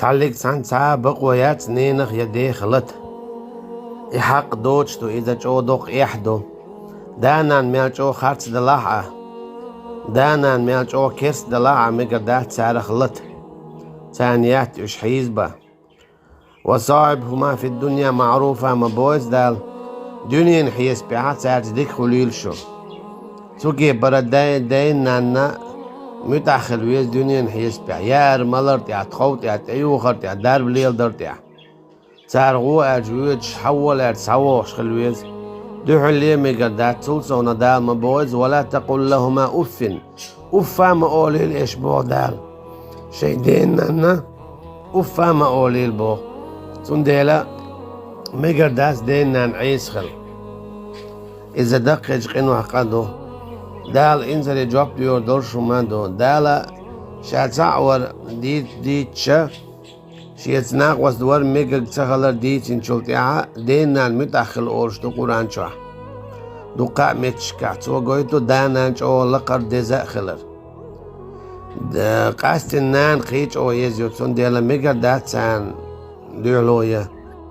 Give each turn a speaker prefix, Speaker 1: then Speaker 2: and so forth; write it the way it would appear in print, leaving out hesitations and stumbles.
Speaker 1: تعلق سان سابق ويات نينخ يدي خلط يحق دوتشتو إذا جو دوق يحدو دانان ميال جو خارج دلاعة دانان ميال جو كيرس دلاعة مقردات سار خلط ثانيات يش حيزبا وصاحبهما في الدنيا معروفة مبوز دال دنيا حيس بيعات سار ديك خليل شو توكي برداي داين نانا متأخر ويز دنيا حيس بيع يار ملرت يا تخوت يا تيوخرت يا دار بليل درت يا تارغو أجويد حول أرتسووش خلويز دوح اللي مقردات سلسونا دال مبوز ولا تقول لهما أف أفا ما أولي الإشبو دال شيدين نانا أفا ما أولي البو تنديلا مقرداس دين نان عيسخل إذا دقج قنو حقادو دال إنزل جواب ديور دور شماندو دالا شاتعور ديت شا شيتناق واسدور ميقر تخلر ديت انشلتعا دين نان متأخل أورش دو قرآن شا دو قا متشكا تو قويتو دانان شو لقر ديزا خلر قاستن نان قيش او يزيو تون ديلا ميقر داتسان ديولويا